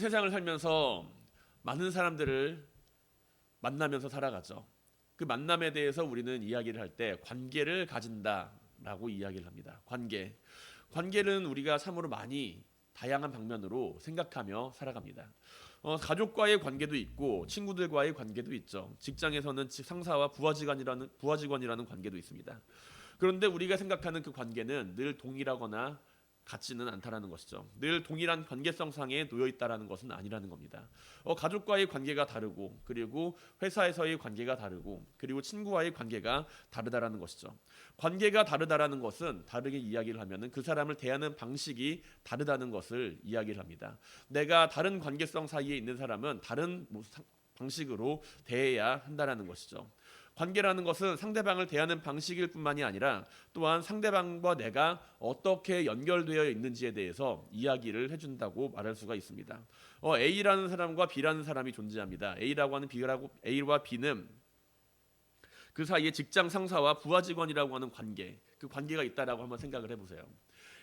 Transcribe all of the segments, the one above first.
세상을 살면서 많은 사람들을 만나면서 살아가죠. 그 만남에 대해서 우리는 이야기를 할 때 관계를 가진다라고 이야기를 합니다. 관계는 우리가 참으로 많이 다양한 방면으로 생각하며 살아갑니다. 가족과의 관계도 있고 친구들과의 관계도 있죠. 직장에서는 상사와 부하 직원이라는 관계도 있습니다. 그런데 우리가 생각하는 그 관계는 늘 동일하거나 같지는 않다라는 것이죠. 늘 동일한 관계성상에 놓여 있다라는 것은 아니라는 겁니다. 가족과의 관계가 다르고, 그리고 회사에서의 관계가 다르고, 그리고 친구와의 관계가 다르다라는 것이죠. 관계가 다르다라는 것은 다르게 이야기를 하면은 그 사람을 대하는 방식이 다르다는 것을 이야기를 합니다. 내가 다른 관계성 사이에 있는 사람은 다른 방식으로 대해야 한다라는 것이죠. 관계라는 것은 상대방을 대하는 방식일 뿐만이 아니라 또한 상대방과 내가 어떻게 연결되어 있는지에 대해서 이야기를 해준다고 말할 수가 있습니다. A라는 사람과 B라는 사람이 존재합니다. A와 B는 그 사이에 직장 상사와 부하 직원이라고 하는 관계, 그 관계가 있다라고 한번 생각을 해보세요.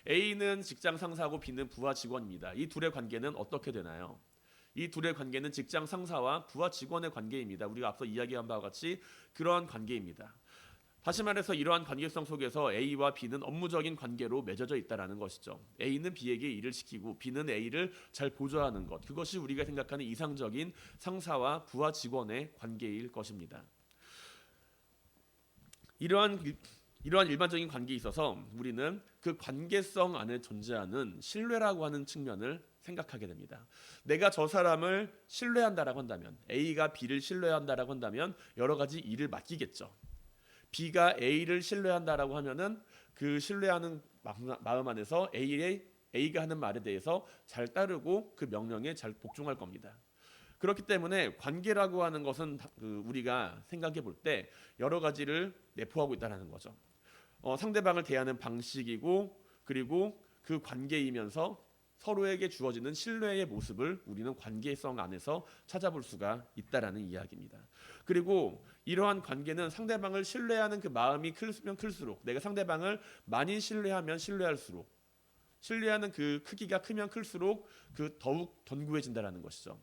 A는 직장 상사고 B는 부하 직원입니다. 이 둘의 관계는 어떻게 되나요? 이 둘의 관계는 직장 상사와 부하 직원의 관계입니다. 우리가 앞서 이야기한 바와 같이 그러한 관계입니다. 다시 말해서 이러한 관계성 속에서 A와 B는 업무적인 관계로 맺어져 있다는 것이죠. A는 B에게 일을 시키고 B는 A를 잘 보조하는 것, 그것이 우리가 생각하는 이상적인 상사와 부하 직원의 관계일 것입니다. 이러한 일반적인 관계에 있어서 우리는 그 관계성 안에 존재하는 신뢰라고 하는 측면을 생각하게 됩니다. 내가 저 사람을 신뢰한다라고 한다면, A가 B를 신뢰한다라고 한다면 여러 가지 일을 맡기겠죠. B가 A를 신뢰한다라고 하면은 그 신뢰하는 마음 안에서 A가 하는 말에 대해서 잘 따르고 그 명령에 잘 복종할 겁니다. 그렇기 때문에 관계라고 하는 것은 우리가 생각해 볼 때 여러 가지를 내포하고 있다는 거죠. 상대방을 대하는 방식이고, 그리고 그 관계이면서 서로에게 주어지는 신뢰의 모습을 우리는 관계성 안에서 찾아볼 수가 있다라는 이야기입니다. 그리고 이러한 관계는 상대방을 신뢰하는 그 마음이 크면 클수록, 내가 상대방을 많이 신뢰하면 신뢰할수록, 신뢰하는 그 크기가 크면 클수록 그 더욱 견고해진다라는 것이죠.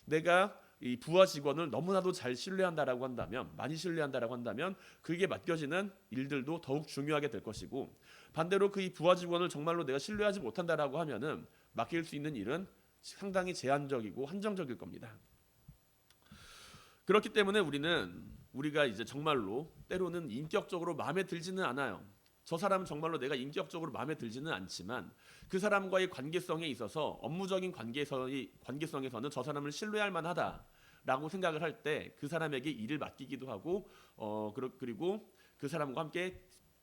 내가 이 부하 직원을 너무나도 잘 신뢰한다라고 한다면, 많이 신뢰한다라고 한다면 그게 맡겨지는 일들도 더욱 중요하게 될 것이고, 반대로 그 이 부하 직원을 정말로 내가 신뢰하지 못한다라고 하면은 맡길 수 있는 일은 상당히 제한적이고 한정적일 겁니다. 그렇기 때문에 우리가 이제 정말로 때로는 인격적으로 마음에 들지는 않아요. 저 사람은 정말로 내가 인격적으로 마음에 들지는 않지만 그 사람과의 관계성에 있어서 업무적인 관계성에서는 저 사람을 신뢰할 만하다라고 생각을 할 때 그 사람에게 일을 맡기기도 하고 그리고 그 사람과 함께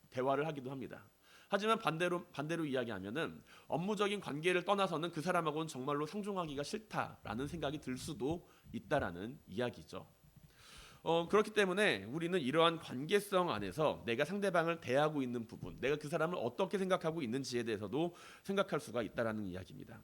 대화를 하기도 합니다. 하지만 반대로 이야기하면은 업무적인 관계를 떠나서는 그 사람하고는 정말로 상종하기가 싫다라는 생각이 들 수도 있다라는 이야기죠. 그렇기 때문에 우리는 이러한 관계성 안에서 내가 상대방을 대하고 있는 부분, 내가 그 사람을 어떻게 생각하고 있는지에 대해서도 생각할 수가 있다라는 이야기입니다.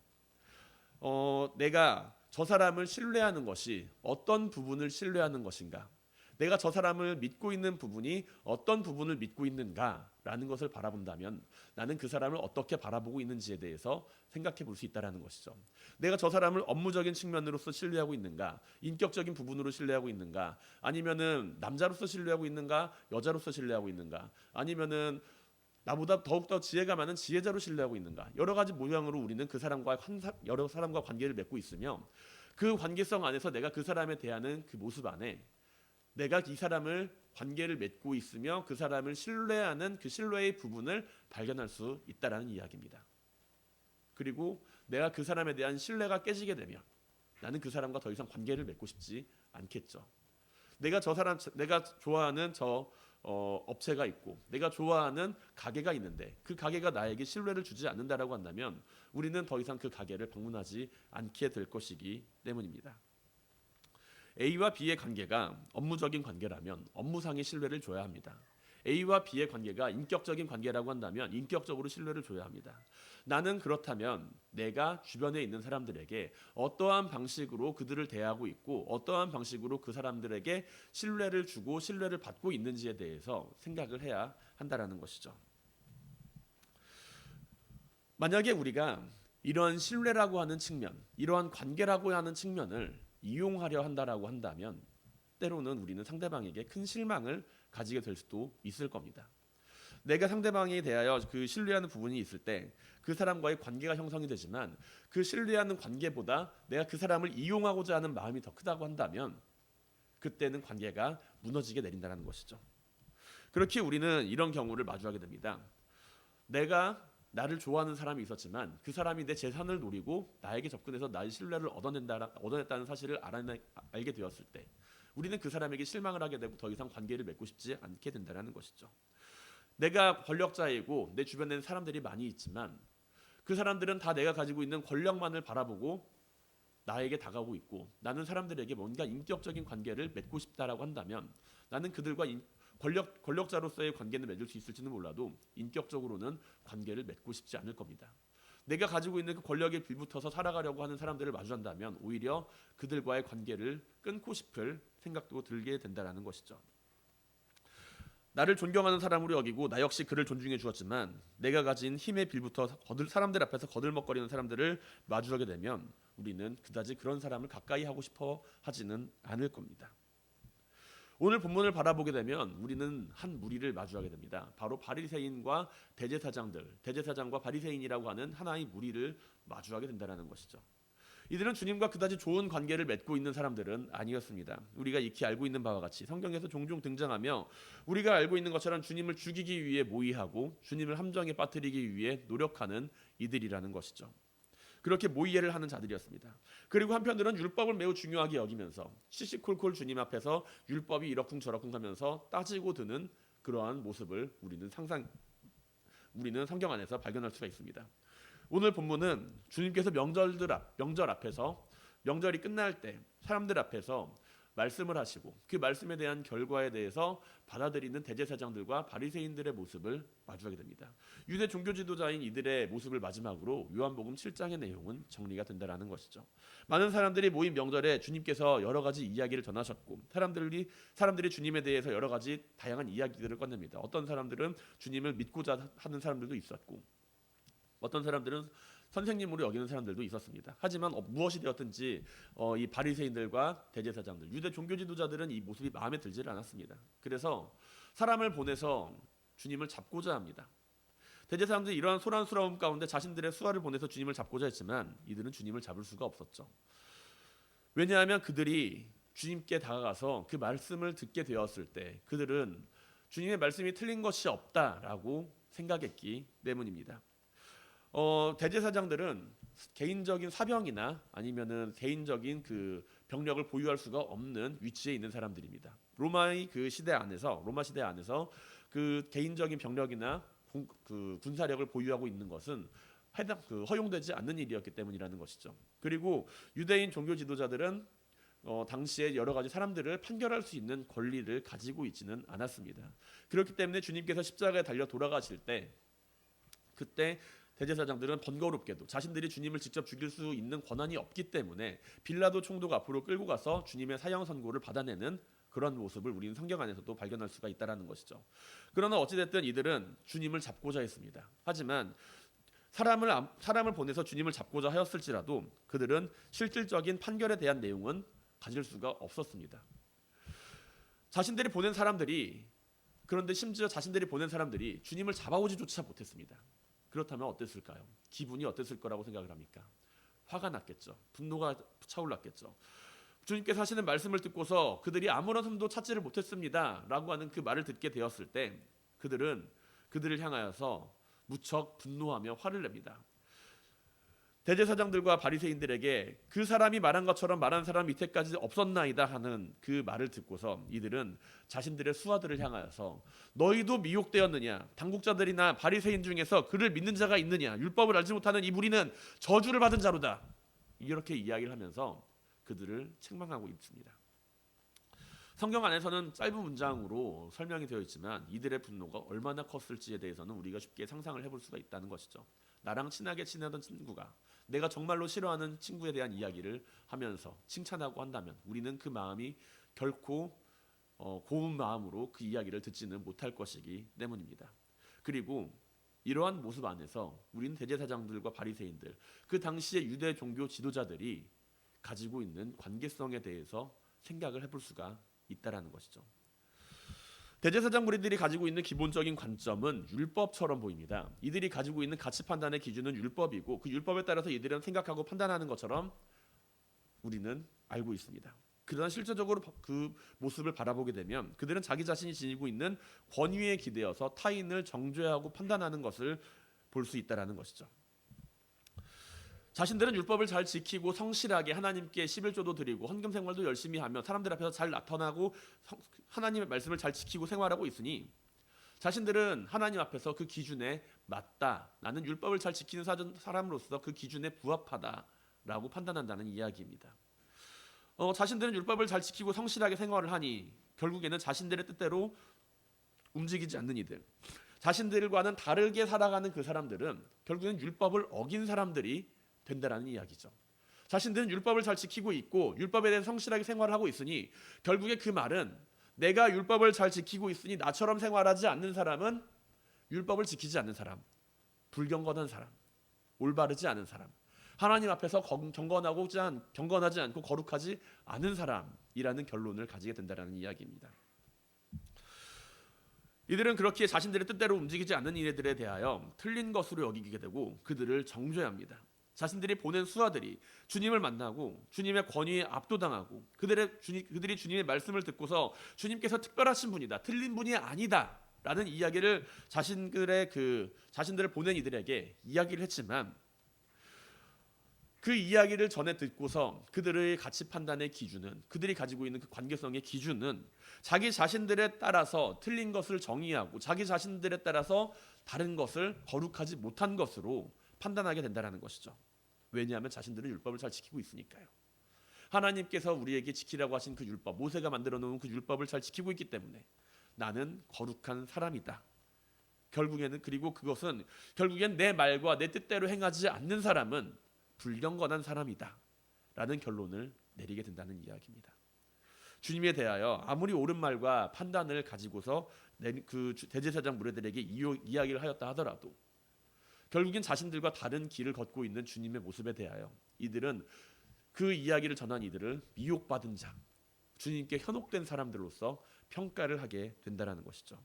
내가 저 사람을 신뢰하는 것이 어떤 부분을 신뢰하는 것인가? 내가 저 사람을 믿고 있는 부분이 어떤 부분을 믿고 있는가라는 것을 바라본다면 나는 그 사람을 어떻게 바라보고 있는지에 대해서 생각해 볼 수 있다는 것이죠. 내가 저 사람을 업무적인 측면으로서 신뢰하고 있는가, 인격적인 부분으로 신뢰하고 있는가, 아니면은 남자로서 신뢰하고 있는가, 여자로서 신뢰하고 있는가, 아니면은 나보다 더욱더 지혜가 많은 지혜자로 신뢰하고 있는가, 여러 가지 모양으로 우리는 여러 사람과 관계를 맺고 있으며 그 관계성 안에서 내가 그 사람에 대하는 그 모습 안에 내가 이 사람을 관계를 맺고 있으며 그 사람을 신뢰하는 그 신뢰의 부분을 발견할 수 있다라는 이야기입니다. 그리고 내가 그 사람에 대한 신뢰가 깨지게 되면 나는 그 사람과 더 이상 관계를 맺고 싶지 않겠죠. 내가 좋아하는 업체가 있고 내가 좋아하는 가게가 있는데 그 가게가 나에게 신뢰를 주지 않는다라고 한다면 우리는 더 이상 그 가게를 방문하지 않게 될 것이기 때문입니다. A와 B의 관계가 업무적인 관계라면 업무상의 신뢰를 줘야 합니다. A와 B의 관계가 인격적인 관계라고 한다면 인격적으로 신뢰를 줘야 합니다. 나는 그렇다면 내가 주변에 있는 사람들에게 어떠한 방식으로 그들을 대하고 있고 어떠한 방식으로 그 사람들에게 신뢰를 주고 신뢰를 받고 있는지에 대해서 생각을 해야 한다라는 것이죠. 만약에 우리가 이러한 신뢰라고 하는 측면, 이러한 관계라고 하는 측면을 이용하려 한다라고 한다면 때로는 우리는 상대방에게 큰 실망을 가지게 될 수도 있을 겁니다. 내가 상대방에 대하여 그 신뢰하는 부분이 있을 때 그 사람과의 관계가 형성이 되지만 그 신뢰하는 관계보다 내가 그 사람을 이용하고자 하는 마음이 더 크다고 한다면 그때는 관계가 무너지게 내린다는 것이죠. 그렇게 우리는 이런 경우를 마주하게 됩니다. 내가 나를 좋아하는 사람이 있었지만 그 사람이 내 재산을 노리고 나에게 접근해서 나의 신뢰를 얻어냈다는 사실을 알게 되었을 때 우리는 그 사람에게 실망을 하게 되고 더 이상 관계를 맺고 싶지 않게 된다는 것이죠. 내가 권력자이고 내 주변에는 사람들이 많이 있지만 그 사람들은 다 내가 가지고 있는 권력만을 바라보고 나에게 다가오고 있고 나는 사람들에게 뭔가 인격적인 관계를 맺고 싶다라고 한다면 나는 그들과 권력자로서의 관계는 맺을 수 있을지는 몰라도 인격적으로는 관계를 맺고 싶지 않을 겁니다. 내가 가지고 있는 그 권력에 빌붙어서 살아가려고 하는 사람들을 마주한다면 오히려 그들과의 관계를 끊고 싶을 생각도 들게 된다는 것이죠. 나를 존경하는 사람으로 여기고 나 역시 그를 존중해 주었지만 내가 가진 힘에 빌붙어 사람들 앞에서 거들먹거리는 사람들을 마주하게 되면 우리는 그다지 그런 사람을 가까이 하고 싶어 하지는 않을 겁니다. 오늘 본문을 바라보게 되면 우리는 한 무리를 마주하게 됩니다. 바로 바리새인과 대제사장과 바리새인이라고 하는 하나의 무리를 마주하게 된다는 것이죠. 이들은 주님과 그다지 좋은 관계를 맺고 있는 사람들은 아니었습니다. 우리가 익히 알고 있는 바와 같이 성경에서 종종 등장하며 우리가 알고 있는 것처럼 주님을 죽이기 위해 모의하고 주님을 함정에 빠뜨리기 위해 노력하는 이들이라는 것이죠. 그렇게 모의를 하는 자들이었습니다. 그리고 한편으로는 율법을 매우 중요하게 여기면서 시시콜콜 주님 앞에서 율법이 이러쿵저러쿵 하면서 따지고 드는 그러한 모습을 우리는 성경 안에서 발견할 수가 있습니다. 오늘 본문은 주님께서 명절 앞에서 명절이 끝날 때 사람들 앞에서 말씀을 하시고 그 말씀에 대한 결과에 대해서 받아들이는 대제사장들과 바리새인들의 모습을 마주하게 됩니다. 유대 종교 지도자인 이들의 모습을 마지막으로 요한복음 7장의 내용은 정리가 된다라는 것이죠. 많은 사람들이 모인 명절에 주님께서 여러 가지 이야기를 전하셨고 사람들이 주님에 대해서 여러 가지 다양한 이야기들을 꺼냅니다. 어떤 사람들은 주님을 믿고자 하는 사람들도 있었고 어떤 사람들은 선생님으로 여기는 사람들도 있었습니다. 하지만 무엇이 되었든지 이 바리새인들과 대제사장들, 유대 종교 지도자들은 이 모습이 마음에 들지를 않았습니다. 그래서 사람을 보내서 주님을 잡고자 합니다. 대제사장들이 이러한 소란스러움 가운데 자신들의 수하를 보내서 주님을 잡고자 했지만 이들은 주님을 잡을 수가 없었죠. 왜냐하면 그들이 주님께 다가가서 그 말씀을 듣게 되었을 때 그들은 주님의 말씀이 틀린 것이 없다라고 생각했기 때문입니다. 대제사장들은 개인적인 사병이나 아니면은 개인적인 그 병력을 보유할 수가 없는 위치에 있는 사람들입니다. 로마 시대 안에서 그 개인적인 병력이나 그 군사력을 보유하고 있는 것은 허용되지 않는 일이었기 때문이라는 것이죠. 그리고 유대인 종교 지도자들은 당시에 여러 가지 사람들을 판결할 수 있는 권리를 가지고 있지는 않았습니다. 그렇기 때문에 주님께서 십자가에 달려 돌아가실 때 그때 대제사장들은 번거롭게도 자신들이 주님을 직접 죽일 수 있는 권한이 없기 때문에 빌라도 총독 앞으로 끌고 가서 주님의 사형 선고를 받아내는 그런 모습을 우리는 성경 안에서도 발견할 수가 있다는 것이죠. 그러나 어찌됐든 이들은 주님을 잡고자 했습니다. 하지만 사람을 보내서 주님을 잡고자 하였을지라도 그들은 실질적인 판결에 대한 내용은 가질 수가 없었습니다. 그런데 심지어 자신들이 보낸 사람들이 주님을 잡아오지조차 못했습니다. 그렇다면 어땠을까요? 기분이 어땠을 거라고 생각을 합니까? 화가 났겠죠. 분노가 차올랐겠죠. 주님께서 하시는 말씀을 듣고서 그들이 아무런 흠도 찾지를 못했습니다 라고 하는 그 말을 듣게 되었을 때 그들을 향하여서 무척 분노하며 화를 냅니다. 대제사장들과 바리새인들에게 그 사람이 말한 것처럼 말한 사람 이때까지 없었나이다 하는 그 말을 듣고서 이들은 자신들의 수하들을 향하여서 너희도 미혹되었느냐? 당국자들이나 바리새인 중에서 그를 믿는 자가 있느냐? 율법을 알지 못하는 이 무리는 저주를 받은 자로다. 이렇게 이야기를 하면서 그들을 책망하고 있습니다. 성경 안에서는 짧은 문장으로 설명이 되어 있지만 이들의 분노가 얼마나 컸을지에 대해서는 우리가 쉽게 상상을 해볼 수가 있다는 것이죠. 나랑 친하게 지내던 친구가 내가 정말로 싫어하는 친구에 대한 이야기를 하면서 칭찬하고 한다면 우리는 그 마음이 결코 고운 마음으로 그 이야기를 듣지는 못할 것이기 때문입니다. 그리고 이러한 모습 안에서 우리는 대제사장들과 바리새인들, 그 당시의 유대 종교 지도자들이 가지고 있는 관계성에 대해서 생각을 해볼 수가 있다라는 것이죠. 대제사장 무리들이 가지고 있는 기본적인 관점은 율법처럼 보입니다. 이들이 가지고 있는 가치 판단의 기준은 율법이고 그 율법에 따라서 이들은 생각하고 판단하는 것처럼 우리는 알고 있습니다. 그러나 실제적으로 그 모습을 바라보게 되면 그들은 자기 자신이 지니고 있는 권위에 기대어서 타인을 정죄하고 판단하는 것을 볼 수 있다라는 것이죠. 자신들은 율법을 잘 지키고 성실하게 하나님께 11조도 드리고 헌금 생활도 열심히 하며 사람들 앞에서 잘 나타나고 하나님의 말씀을 잘 지키고 생활하고 있으니 자신들은 하나님 앞에서 그 기준에 맞다, 나는 율법을 잘 지키는 사람으로서 그 기준에 부합하다라고 판단한다는 이야기입니다. 자신들은 율법을 잘 지키고 성실하게 생활을 하니 결국에는 자신들의 뜻대로 움직이지 않는 이들, 자신들과는 다르게 살아가는 그 사람들은 결국에는 율법을 어긴 사람들이 된다라는 이야기죠. 자신들은 율법을 잘 지키고 있고 율법에 대해 성실하게 생활을 하고 있으니 결국에 그 말은 내가 율법을 잘 지키고 있으니 나처럼 생활하지 않는 사람은 율법을 지키지 않는 사람, 불경건한 사람, 올바르지 않은 사람, 하나님 앞에서 경건하지 않고 거룩하지 않은 사람이라는 결론을 가지게 된다는 이야기입니다. 이들은 그렇게 자신들의 뜻대로 움직이지 않는 이들에 대하여 틀린 것으로 여기게 되고 그들을 정죄합니다. 자신들이 보낸 수하들이 주님을 만나고 주님의 권위에 압도당하고 그들이 주님의 말씀을 듣고서 주님께서 특별하신 분이다, 틀린 분이 아니다 라는 이야기를 자신들을 보낸 이들에게 이야기를 했지만 그 이야기를 전해 듣고서 그들의 가치 판단의 기준은, 그들이 가지고 있는 그 관계성의 기준은 자기 자신들에 따라서 틀린 것을 정의하고 자기 자신들에 따라서 다른 것을 거룩하지 못한 것으로 판단하게 된다는 것이죠. 왜냐하면 자신들은 율법을 잘 지키고 있으니까요. 하나님께서 우리에게 지키라고 하신 그 율법, 모세가 만들어 놓은 그 율법을 잘 지키고 있기 때문에 나는 거룩한 사람이다. 그리고 그것은 결국엔 내 말과 내 뜻대로 행하지 않는 사람은 불경건한 사람이다 라는 결론을 내리게 된다는 이야기입니다. 주님에 대하여 아무리 옳은 말과 판단을 가지고서 그 대제사장 무리들에게 이야기를 하였다 하더라도 결국엔 자신들과 다른 길을 걷고 있는 주님의 모습에 대하여 이들은 그 이야기를 전한 이들을 미혹받은 자, 주님께 현혹된 사람들로서 평가를 하게 된다는 것이죠.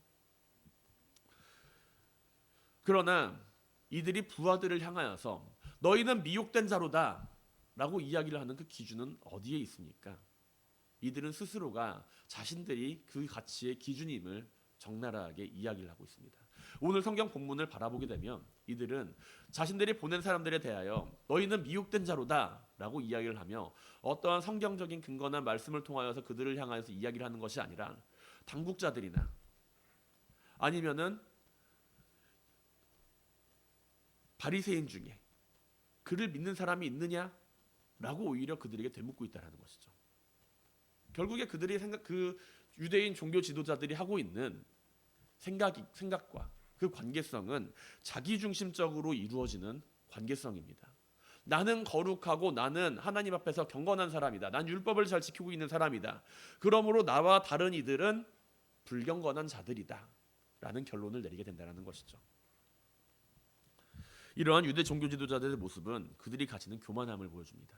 그러나 이들이 부하들을 향하여서 너희는 미혹된 자로다 라고 이야기를 하는 그 기준은 어디에 있습니까? 이들은 스스로가 자신들이 그 가치의 기준임을 적나라하게 이야기를 하고 있습니다. 오늘 성경 본문을 바라보게 되면 이들은 자신들이 보낸 사람들에 대하여 너희는 미혹된 자로다 라고 이야기를 하며 어떠한 성경적인 근거나 말씀을 통하여서 그들을 향하여서 이야기를 하는 것이 아니라 당국자들이나 아니면은 바리새인 중에 그를 믿는 사람이 있느냐라고 오히려 그들에게 되묻고 있다는 것이죠. 결국에 그들이 그 유대인 종교 지도자들이 하고 있는 생각과 그 관계성은 자기중심적으로 이루어지는 관계성입니다. 나는 거룩하고 나는 하나님 앞에서 경건한 사람이다. 난 율법을 잘 지키고 있는 사람이다. 그러므로 나와 다른 이들은 불경건한 자들이다 라는 결론을 내리게 된다는 것이죠. 이러한 유대 종교 지도자들의 모습은 그들이 가지는 교만함을 보여줍니다.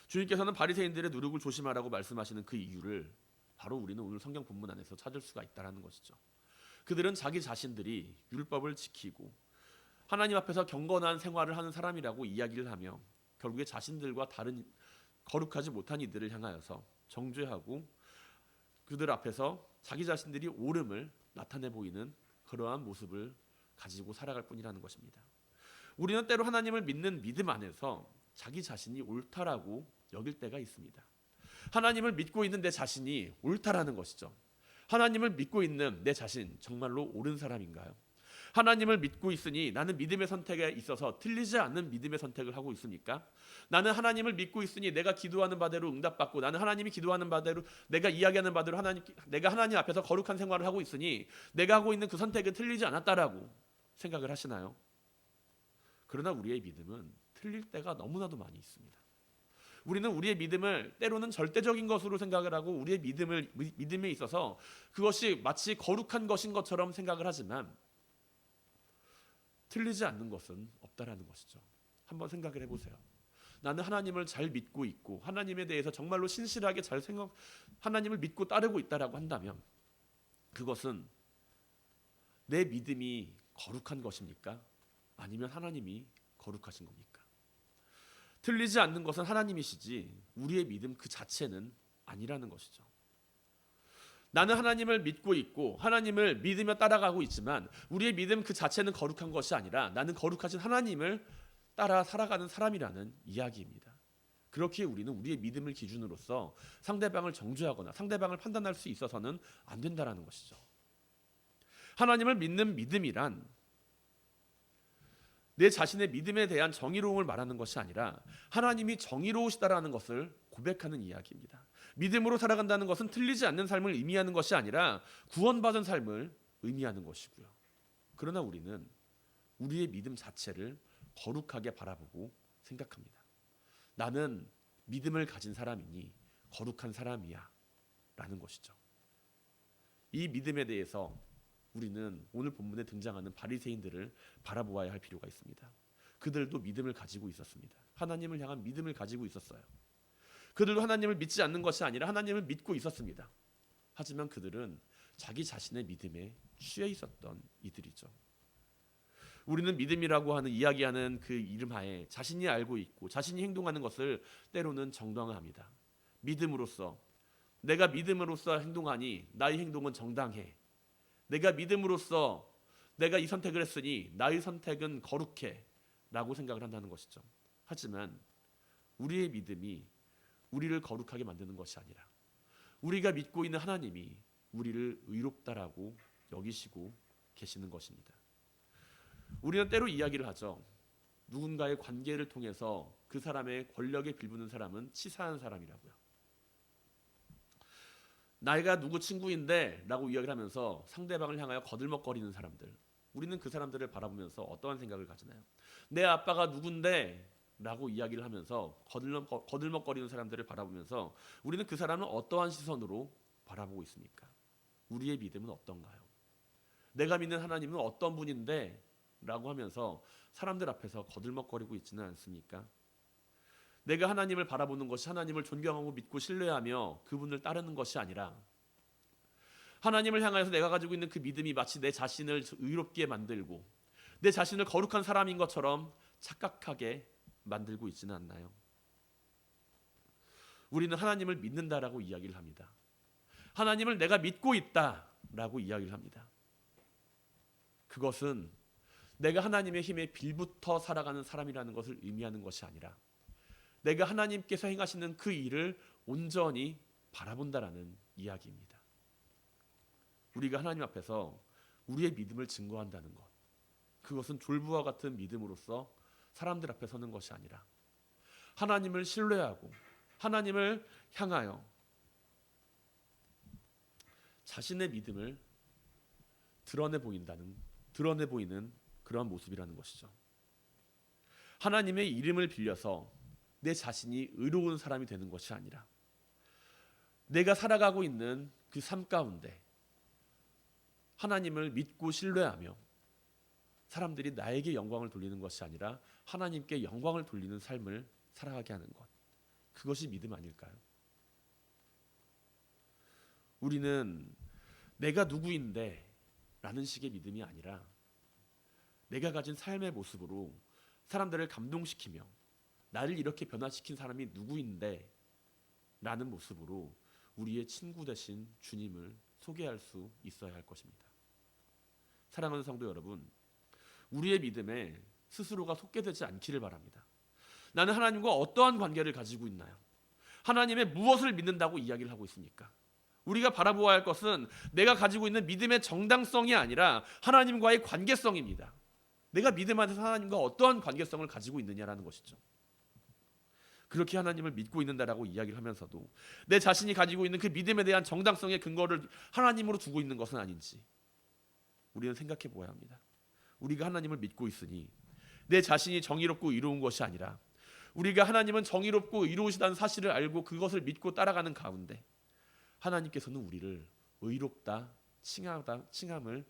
주님께서는 바리새인들의 누룩을 조심하라고 말씀하시는 그 이유를 바로 우리는 오늘 성경 본문 안에서 찾을 수가 있다는 것이죠. 그들은 자기 자신들이 율법을 지키고 하나님 앞에서 경건한 생활을 하는 사람이라고 이야기를 하며 결국에 자신들과 다른 거룩하지 못한 이들을 향하여서 정죄하고 그들 앞에서 자기 자신들이 옳음을 나타내 보이는 그러한 모습을 가지고 살아갈 뿐이라는 것입니다. 우리는 때로 하나님을 믿는 믿음 안에서 자기 자신이 옳다라고 여길 때가 있습니다. 하나님을 믿고 있는 내 자신이 옳다라는 것이죠. 하나님을 믿고 있는 내 자신 정말로 옳은 사람인가요? 하나님을 믿고 있으니 나는 믿음의 선택에 있어서 틀리지 않는 믿음의 선택을 하고 있습니까? 나는 하나님을 믿고 있으니 내가 기도하는 바대로 응답받고 나는 하나님이 기도하는 바대로 내가 이야기하는 바대로 내가 하나님 앞에서 거룩한 생활을 하고 있으니 내가 하고 있는 그 선택은 틀리지 않았다라고 생각을 하시나요? 그러나 우리의 믿음은 틀릴 때가 너무나도 많이 있습니다. 우리는 우리의 믿음을 때로는 절대적인 것으로 생각을 하고 우리의 믿음에 있어서 그것이 마치 거룩한 것인 것처럼 생각을 하지만 틀리지 않는 것은 없다라는 것이죠. 한번 생각을 해보세요. 나는 하나님을 잘 믿고 있고 하나님에 대해서 정말로 신실하게 하나님을 믿고 따르고 있다라고 한다면 그것은 내 믿음이 거룩한 것입니까? 아니면 하나님이 거룩하신 겁니까? 틀리지 않는 것은 하나님이시지 우리의 믿음 그 자체는 아니라는 것이죠. 나는 하나님을 믿고 있고 하나님을 믿으며 따라가고 있지만 우리의 믿음 그 자체는 거룩한 것이 아니라 나는 거룩하신 하나님을 따라 살아가는 사람이라는 이야기입니다. 그렇게 우리는 우리의 믿음을 기준으로서 상대방을 정죄하거나 상대방을 판단할 수 있어서는 안 된다라는 것이죠. 하나님을 믿는 믿음이란 내 자신의 믿음에 대한 정의로움을 말하는 것이 아니라 하나님이 정의로우시다라는 것을 고백하는 이야기입니다. 믿음으로 살아간다는 것은 틀리지 않는 삶을 의미하는 것이 아니라 구원받은 삶을 의미하는 것이고요. 그러나 우리는 우리의 믿음 자체를 거룩하게 바라보고 생각합니다. 나는 믿음을 가진 사람이니 거룩한 사람이야 라는 것이죠. 이 믿음에 대해서 우리는 오늘 본문에 등장하는 바리새인들을 바라보아야 할 필요가 있습니다. 그들도 믿음을 가지고 있었습니다. 하나님을 향한 믿음을 가지고 있었어요. 그들도 하나님을 믿지 않는 것이 아니라 하나님을 믿고 있었습니다. 하지만 그들은 자기 자신의 믿음에 취해 있었던 이들이죠. 우리는 믿음이라고 하는 이야기하는 그 이름하에 자신이 알고 있고 자신이 행동하는 것을 때로는 정당화합니다. 믿음으로써 내가 믿음으로써 행동하니 나의 행동은 정당해. 내가 믿음으로써 내가 이 선택을 했으니 나의 선택은 거룩해 라고 생각을 한다는 것이죠. 하지만 우리의 믿음이 우리를 거룩하게 만드는 것이 아니라 우리가 믿고 있는 하나님이 우리를 의롭다라고 여기시고 계시는 것입니다. 우리는 때로 이야기를 하죠. 누군가의 관계를 통해서 그 사람의 권력에 빌부는 사람은 치사한 사람이라고요. 나이가 누구 친구인데 라고 이야기를 하면서 상대방을 향하여 거들먹거리는 사람들, 우리는 그 사람들을 바라보면서 어떠한 생각을 가지나요? 내 아빠가 누군데 라고 이야기를 하면서 거들먹거리는 사람들을 바라보면서 우리는 그 사람은 어떠한 시선으로 바라보고 있습니까? 우리의 믿음은 어떤가요? 내가 믿는 하나님은 어떤 분인데 라고 하면서 사람들 앞에서 거들먹거리고 있지는 않습니까? 내가 하나님을 바라보는 것이 하나님을 존경하고 믿고 신뢰하며 그분을 따르는 것이 아니라 하나님을 향해서 내가 가지고 있는 그 믿음이 마치 내 자신을 의롭게 만들고 내 자신을 거룩한 사람인 것처럼 착각하게 만들고 있지는 않나요? 우리는 하나님을 믿는다라고 이야기를 합니다. 하나님을 내가 믿고 있다라고 이야기를 합니다. 그것은 내가 하나님의 힘에 빌붙어 살아가는 사람이라는 것을 의미하는 것이 아니라 내가 하나님께서 행하시는 그 일을 온전히 바라본다라는 이야기입니다. 우리가 하나님 앞에서 우리의 믿음을 증거한다는 것, 그것은 졸부와 같은 믿음으로써 사람들 앞에 서는 것이 아니라 하나님을 신뢰하고 하나님을 향하여 자신의 믿음을 드러내 보이는 그러한 모습이라는 것이죠. 하나님의 이름을 빌려서 내 자신이 의로운 사람이 되는 것이 아니라 내가 살아가고 있는 그 삶 가운데 하나님을 믿고 신뢰하며 사람들이 나에게 영광을 돌리는 것이 아니라 하나님께 영광을 돌리는 삶을 살아가게 하는 것, 그것이 믿음 아닐까요? 우리는 내가 누구인데 라는 식의 믿음이 아니라 내가 가진 삶의 모습으로 사람들을 감동시키며 나를 이렇게 변화시킨 사람이 누구인데 라는 모습으로 우리의 친구 되신 주님을 소개할 수 있어야 할 것입니다. 사랑하는 성도 여러분, 우리의 믿음에 스스로가 속게되지 않기를 바랍니다. 나는 하나님과 어떠한 관계를 가지고 있나요? 하나님의 무엇을 믿는다고 이야기를 하고 있습니까? 우리가 바라보아야 할 것은 내가 가지고 있는 믿음의 정당성이 아니라 하나님과의 관계성입니다. 내가 믿음 안에서 하나님과 어떠한 관계성을 가지고 있느냐라는 것이죠. 그렇게 하나님을 믿고 있는다라고 이야기를 하면서도 내 자신이 가지고 있는 그 믿음에 대한 정당성의 근거를 하나님으로 두고 있는 것은 아닌지 우리는 생각해 보아야 합니다. 우리가 하나님을 믿고 있으니 내 자신이 정의롭고 의로운 것이 아니라 우리가 하나님은 정의롭고 의로우시다는 사실을 알고 그것을 믿고 따라가는 가운데 하나님께서는 우리를 의롭다, 칭함을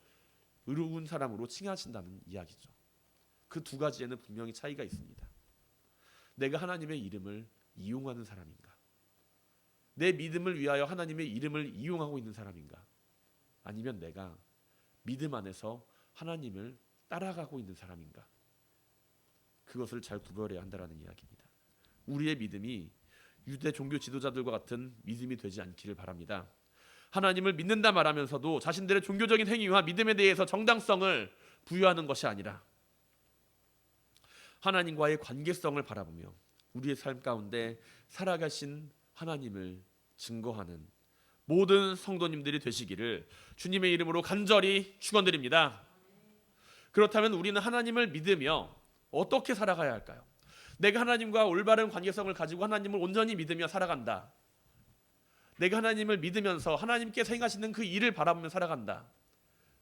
의로운 사람으로 칭하신다는 이야기죠. 그 두 가지에는 분명히 차이가 있습니다. 내가 하나님의 이름을 이용하는 사람인가? 내 믿음을 위하여 하나님의 이름을 이용하고 있는 사람인가? 아니면 내가 믿음 안에서 하나님을 따라가고 있는 사람인가? 그것을 잘 구별해야 한다는 이야기입니다. 우리의 믿음이 유대 종교 지도자들과 같은 믿음이 되지 않기를 바랍니다. 하나님을 믿는다 말하면서도 자신들의 종교적인 행위와 믿음에 대해서 정당성을 부여하는 것이 아니라 하나님과의 관계성을 바라보며 우리의 삶 가운데 살아가신 하나님을 증거하는 모든 성도님들이 되시기를 주님의 이름으로 간절히 축원드립니다. 그렇다면 우리는 하나님을 믿으며 어떻게 살아가야 할까요? 내가 하나님과 올바른 관계성을 가지고 하나님을 온전히 믿으며 살아간다. 내가 하나님을 믿으면서 하나님께 행하시는 그 일을 바라보며 살아간다.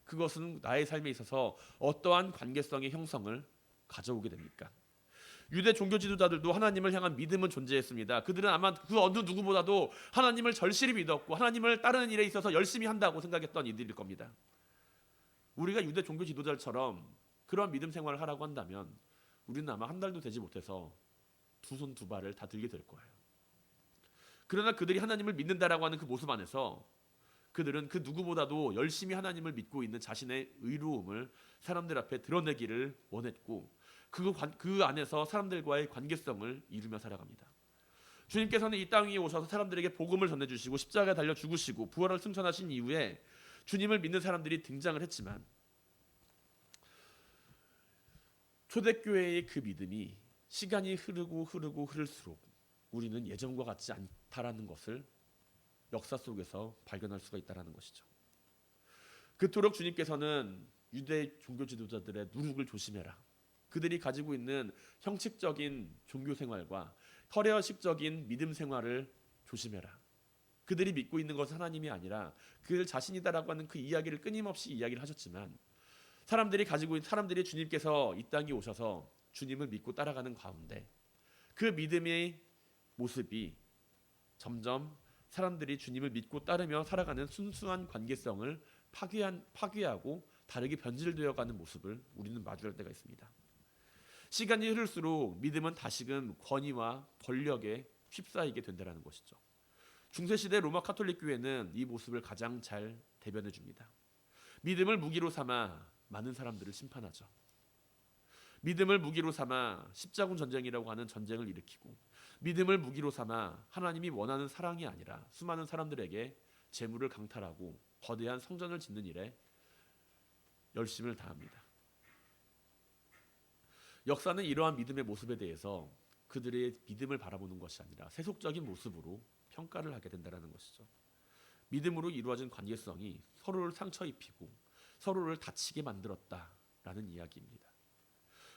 그것은 나의 삶에 있어서 어떠한 관계성의 형성을 가져오게 됩니까? 유대 종교 지도자들도 하나님을 향한 믿음은 존재했습니다. 그들은 아마 그 어느 누구보다도 하나님을 절실히 믿었고 하나님을 따르는 일에 있어서 열심히 한다고 생각했던 이들일 겁니다. 우리가 유대 종교 지도자처럼 그런 믿음 생활을 하라고 한다면 우리는 아마 한 달도 되지 못해서 두 손 두 발을 다 들게 될 거예요. 그러나 그들이 하나님을 믿는다라고 하는 그 모습 안에서 그들은 그 누구보다도 열심히 하나님을 믿고 있는 자신의 의로움을 사람들 앞에 드러내기를 원했고 그 안에서 사람들과의 관계성을 이루며 살아갑니다. 주님께서는 이 땅 위에 오셔서 사람들에게 복음을 전해주시고 십자가에 달려 죽으시고 부활을 승천하신 이후에 주님을 믿는 사람들이 등장을 했지만 초대교회의 그 믿음이 시간이 흐를수록 우리는 예전과 같지 않다라는 것을 역사 속에서 발견할 수가 있다는 것이죠. 그토록 주님께서는 유대 종교 지도자들의 누룩을 조심해라. 그들이 가지고 있는 형식적인 종교 생활과 커리어식적인 믿음 생활을 조심해라. 그들이 믿고 있는 것은 하나님이 아니라 그들 자신이다라고 하는 그 이야기를 끊임없이 이야기를 하셨지만 사람들이 주님께서 이 땅에 오셔서 주님을 믿고 따라가는 가운데 그 믿음의 모습이 점점 사람들이 주님을 믿고 따르며 살아가는 순수한 관계성을 파괴하고 다르게 변질되어가는 모습을 우리는 마주할 때가 있습니다. 시간이 흐를수록 믿음은 다시금 권위와 권력에 휩싸이게 된다는 것이죠. 중세시대 로마 카톨릭 교회는 이 모습을 가장 잘 대변해 줍니다. 믿음을 무기로 삼아 많은 사람들을 심판하죠. 믿음을 무기로 삼아 십자군 전쟁이라고 하는 전쟁을 일으키고 믿음을 무기로 삼아 하나님이 원하는 사랑이 아니라 수많은 사람들에게 재물을 강탈하고 거대한 성전을 짓는 일에 열심을 다합니다. 역사는 이러한 믿음의 모습에 대해서 그들의 믿음을 바라보는 것이 아니라 세속적인 모습으로 평가를 하게 된다는 것이죠. 믿음으로 이루어진 관계성이 서로를 상처 입히고 서로를 다치게 만들었다라는 이야기입니다.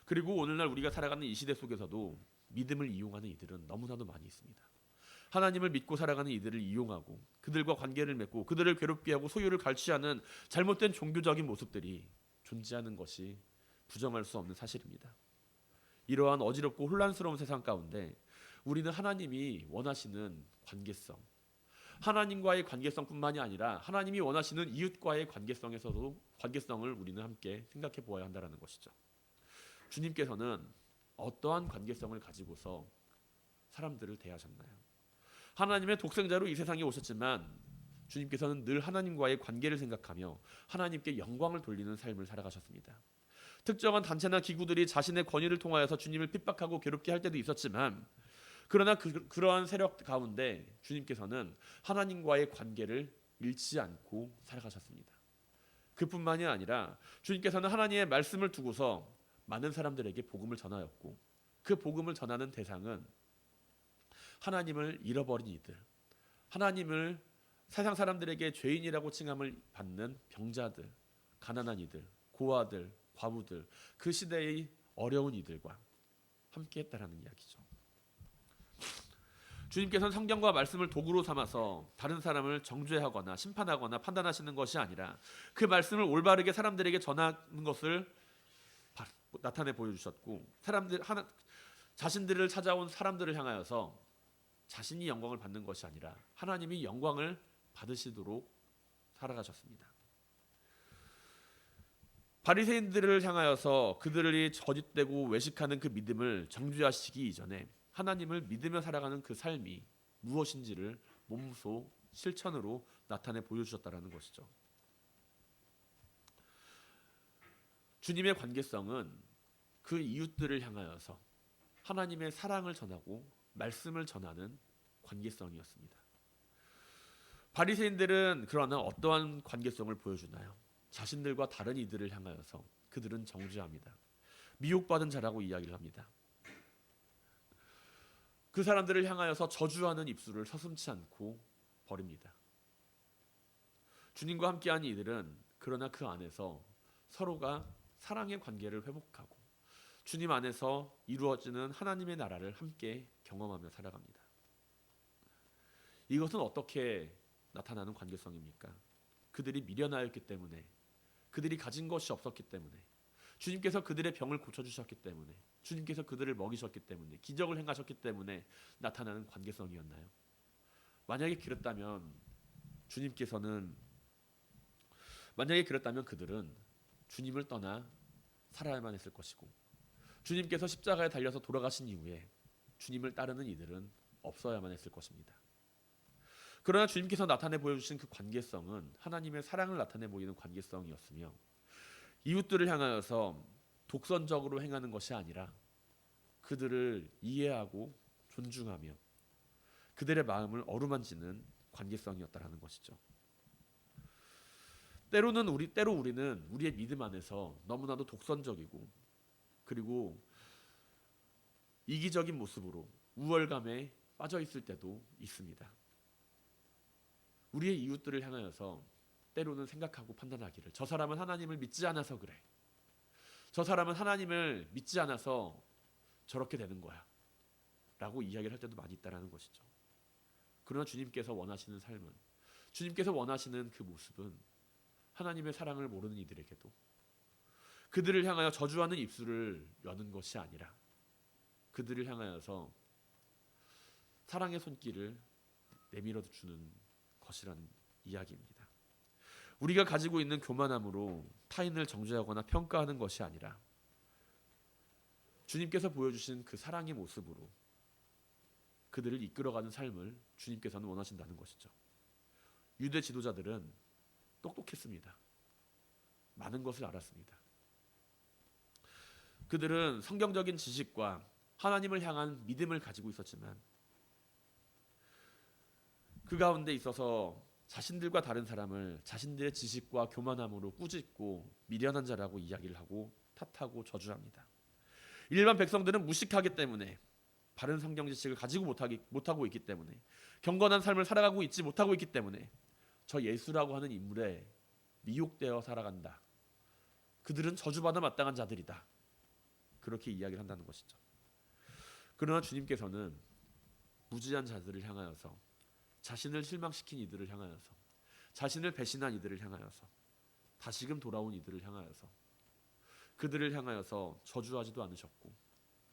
그리고 오늘날 우리가 살아가는 이 시대 속에서도 믿음을 이용하는 이들은 너무나도 많이 있습니다. 하나님을 믿고 살아가는 이들을 이용하고 그들과 관계를 맺고 그들을 괴롭게 하고 소유를 갈취하는 잘못된 종교적인 모습들이 존재하는 것이 부정할 수 없는 사실입니다. 이러한 어지럽고 혼란스러운 세상 가운데 우리는 하나님이 원하시는 관계성, 하나님과의 관계성뿐만이 아니라 하나님이 원하시는 이웃과의 관계성을 우리는 함께 생각해 보아야 한다는 것이죠. 주님께서는 어떠한 관계성을 가지고서 사람들을 대하셨나요? 하나님의 독생자로 이 세상에 오셨지만 주님께서는 늘 하나님과의 관계를 생각하며 하나님께 영광을 돌리는 삶을 살아가셨습니다. 특정한 단체나 기구들이 자신의 권위를 통하여서 주님을 핍박하고 괴롭게 할 때도 있었지만 그러나 그러한 세력 가운데 주님께서는 하나님과의 관계를 잃지 않고 살아가셨습니다. 그뿐만이 아니라 주님께서는 하나님의 말씀을 두고서 많은 사람들에게 복음을 전하였고 그 복음을 전하는 대상은 하나님을 잃어버린 이들, 하나님을 세상 사람들에게 죄인이라고 칭함을 받는 병자들, 가난한 이들, 고아들, 과부들, 그 시대의 어려운 이들과 함께 했다라는 이야기죠. 주님께서는 성경과 말씀을 도구로 삼아서 다른 사람을 정죄하거나 심판하거나 판단하시는 것이 아니라 그 말씀을 올바르게 사람들에게 전하는 것을 나타내 보여주셨고 자신들을 찾아온 사람들을 향하여서 자신이 영광을 받는 것이 아니라 하나님이 영광을 받으시도록 살아가셨습니다. 바리새인들을 향하여서 그들이 저짓되고 외식하는 그 믿음을 정죄하시기 이전에 하나님을 믿으며 살아가는 그 삶이 무엇인지를 몸소 실천으로 나타내 보여주셨다라는 것이죠. 주님의 관계성은 그 이웃들을 향하여서 하나님의 사랑을 전하고 말씀을 전하는 관계성이었습니다. 바리새인들은 그러나 어떠한 관계성을 보여주나요? 자신들과 다른 이들을 향하여서 그들은 정죄합니다. 미혹받은 자라고 이야기를 합니다. 그 사람들을 향하여서 저주하는 입술을 서슴지 않고 버립니다. 주님과 함께한 이들은 그러나 그 안에서 서로가 사랑의 관계를 회복하고 주님 안에서 이루어지는 하나님의 나라를 함께 경험하며 살아갑니다. 이것은 어떻게 나타나는 관계성입니까? 그들이 미련하였기 때문에, 그들이 가진 것이 없었기 때문에, 주님께서 그들의 병을 고쳐주셨기 때문에, 주님께서 그들을 먹이셨기 때문에, 기적을 행하셨기 때문에 나타나는 관계성이었나요? 만약에 그랬다면 그들은 주님을 떠나 살아야만 했을 것이고, 주님께서 십자가에 달려서 돌아가신 이후에 주님을 따르는 이들은 없어야만 했을 것입니다. 그러나 주님께서 나타내 보여주신 그 관계성은 하나님의 사랑을 나타내 보이는 관계성이었으며, 이웃들을 향하여서 독선적으로 행하는 것이 아니라 그들을 이해하고 존중하며 그들의 마음을 어루만지는 관계성이었다라는 것이죠. 때로 우리는 우리의 믿음 안에서 너무나도 독선적이고 그리고 이기적인 모습으로 우월감에 빠져 있을 때도 있습니다. 우리의 이웃들을 향하여서 때로는 생각하고 판단하기를, 저 사람은 하나님을 믿지 않아서 그래, 저 사람은 하나님을 믿지 않아서 저렇게 되는 거야 라고 이야기를 할 때도 많이 있다는 것이죠. 그러나 주님께서 원하시는 삶은, 주님께서 원하시는 그 모습은 하나님의 사랑을 모르는 이들에게도 그들을 향하여 저주하는 입술을 여는 것이 아니라 그들을 향하여서 사랑의 손길을 내밀어 주는 것이라는 이야기입니다. 우리가 가지고 있는 교만함으로 타인을 정죄하거나 평가하는 것이 아니라 주님께서 보여주신 그 사랑의 모습으로 그들을 이끌어가는 삶을 주님께서는 원하신다는 것이죠. 유대 지도자들은 똑똑했습니다. 많은 것을 알았습니다. 그들은 성경적인 지식과 하나님을 향한 믿음을 가지고 있었지만 그 가운데 있어서 자신들과 다른 사람을 자신들의 지식과 교만함으로 꾸짖고 미련한 자라고 이야기를 하고 탓하고 저주합니다. 일반 백성들은 무식하기 때문에, 바른 성경 지식을 가지고 못하고 있기 때문에, 경건한 삶을 살아가고 있지 못하고 있기 때문에 저 예수라고 하는 인물에 미혹되어 살아간다. 그들은 저주받아 마땅한 자들이다. 그렇게 이야기를 한다는 것이죠. 그러나 주님께서는 무지한 자들을 향하여서, 자신을 실망시킨 이들을 향하여서, 자신을 배신한 이들을 향하여서, 다시금 돌아온 이들을 향하여서 그들을 향하여서 저주하지도 않으셨고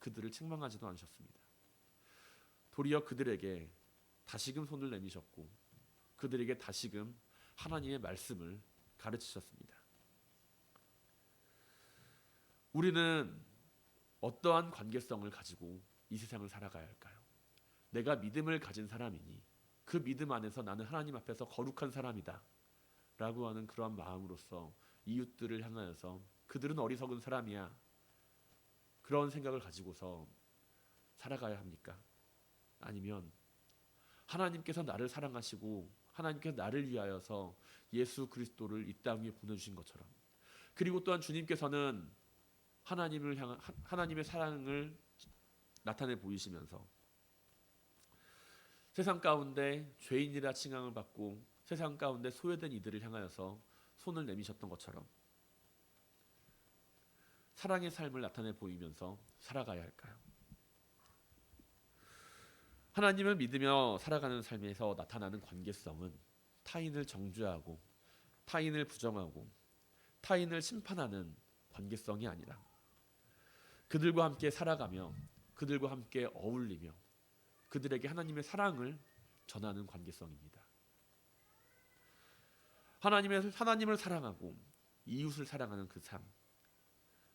그들을 책망하지도 않으셨습니다. 도리어 그들에게 다시금 손을 내미셨고 그들에게 다시금 하나님의 말씀을 가르치셨습니다. 우리는 어떠한 관계성을 가지고 이 세상을 살아가야 할까요? 내가 믿음을 가진 사람이니 그 믿음 안에서 나는 하나님 앞에서 거룩한 사람이다 라고 하는 그러한 마음으로서 이웃들을 향하여서 그들은 어리석은 사람이야, 그런 생각을 가지고서 살아가야 합니까? 아니면 하나님께서 나를 사랑하시고 하나님께서 나를 위하여서 예수 그리스도를 이 땅 위에 보내주신 것처럼, 그리고 또한 주님께서는 하나님의 사랑을 나타내 보이시면서 세상 가운데 죄인이라 칭함을 받고 세상 가운데 소외된 이들을 향하여서 손을 내미셨던 것처럼 사랑의 삶을 나타내 보이면서 살아가야 할까요? 하나님을 믿으며 살아가는 삶에서 나타나는 관계성은 타인을 정죄하고 타인을 부정하고 타인을 심판하는 관계성이 아니라 그들과 함께 살아가며 그들과 함께 어울리며 그들에게 하나님의 사랑을 전하는 관계성입니다. 하나님을 사랑하고 이웃을 사랑하는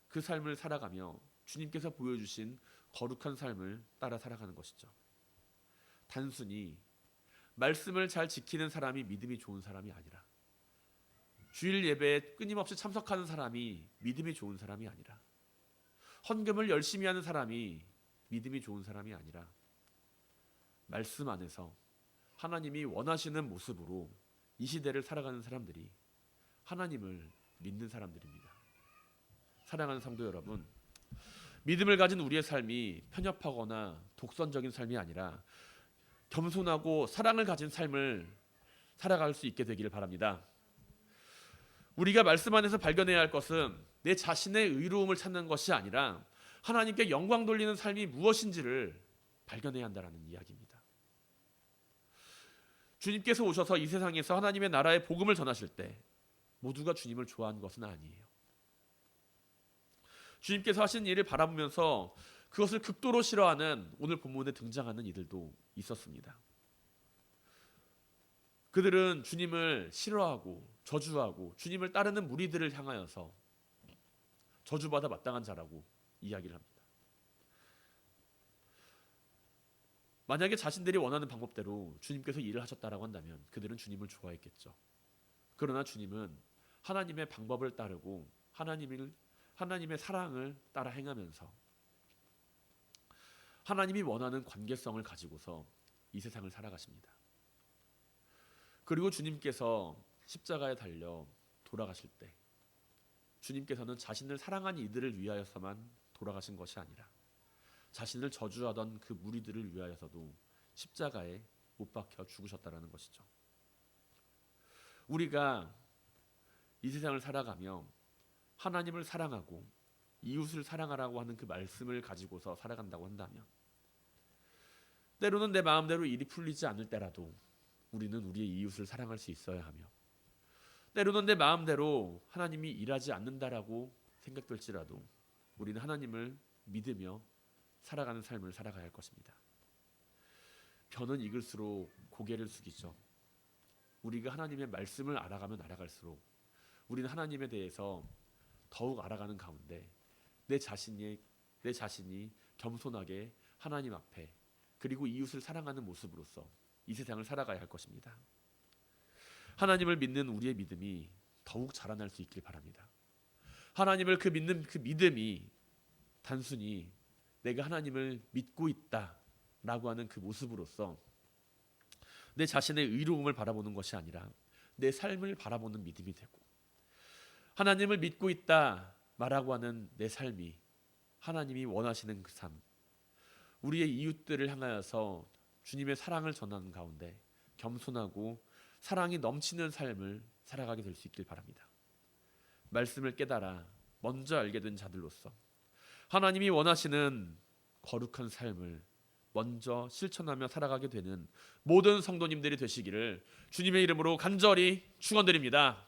그 삶을 살아가며 주님께서 보여주신 거룩한 삶을 따라 살아가는 것이죠. 단순히 말씀을 잘 지키는 사람이 믿음이 좋은 사람이 아니라, 주일 예배에 끊임없이 참석하는 사람이 믿음이 좋은 사람이 아니라, 헌금을 열심히 하는 사람이 믿음이 좋은 사람이 아니라, 말씀 안에서 하나님이 원하시는 모습으로 이 시대를 살아가는 사람들이 하나님을 믿는 사람들입니다. 사랑하는 성도 여러분, 믿음을 가진 우리의 삶이 편협하거나 독선적인 삶이 아니라 겸손하고 사랑을 가진 삶을 살아갈 수 있게 되기를 바랍니다. 우리가 말씀 안에서 발견해야 할 것은 내 자신의 의로움을 찾는 것이 아니라 하나님께 영광 돌리는 삶이 무엇인지를 발견해야 한다는 이야기입니다. 주님께서 오셔서 이 세상에서 하나님의 나라의 복음을 전하실 때 모두가 주님을 좋아하는 것은 아니에요. 주님께서 하신 일을 바라보면서 그것을 극도로 싫어하는 오늘 본문에 등장하는 이들도 있었습니다. 그들은 주님을 싫어하고 저주하고 주님을 따르는 무리들을 향하여서 저주받아 마땅한 자라고 이야기를 합니다. 만약에 자신들이 원하는 방법대로 주님께서 일을 하셨다라고 한다면 그들은 주님을 좋아했겠죠. 그러나 주님은 하나님의 방법을 따르고 하나님의 사랑을 따라 행하면서 하나님이 원하는 관계성을 가지고서 이 세상을 살아가십니다. 그리고 주님께서 십자가에 달려 돌아가실 때 주님께서는 자신을 사랑한 이들을 위하여서만 돌아가신 것이 아니라 자신을 저주하던 그 무리들을 위하여서도 십자가에 못 박혀 죽으셨다라는 것이죠. 우리가 이 세상을 살아가며 하나님을 사랑하고 이웃을 사랑하라고 하는 그 말씀을 가지고서 살아간다고 한다면 때로는 내 마음대로 일이 풀리지 않을 때라도 우리는 우리의 이웃을 사랑할 수 있어야 하며 때로는 내 마음대로 하나님이 일하지 않는다라고 생각될지라도 우리는 하나님을 믿으며 살아가는 삶을 살아가야 할 것입니다. 벼는 익을수록 고개를 숙이죠. 우리가 하나님의 말씀을 알아가면 알아갈수록 우리는 하나님에 대해서 더욱 알아가는 가운데 내 자신이 겸손하게 하나님 앞에 그리고 이웃을 사랑하는 모습으로서 이 세상을 살아가야 할 것입니다. 하나님을 믿는 우리의 믿음이 더욱 자라날 수 있길 바랍니다. 하나님을 믿는 그 믿음이 단순히 내가 하나님을 믿고 있다라고 하는 그 모습으로서 내 자신의 의로움을 바라보는 것이 아니라 내 삶을 바라보는 믿음이 되고 하나님을 믿고 있다 말하고 하는 내 삶이 하나님이 원하시는 그 삶, 우리의 이웃들을 향하여서 주님의 사랑을 전하는 가운데 겸손하고 사랑이 넘치는 삶을 살아가게 될 수 있길 바랍니다. 말씀을 깨달아 먼저 알게 된 자들로서 하나님이 원하시는 거룩한 삶을 먼저 실천하며 살아가게 되는 모든 성도님들이 되시기를 주님의 이름으로 간절히 축원드립니다.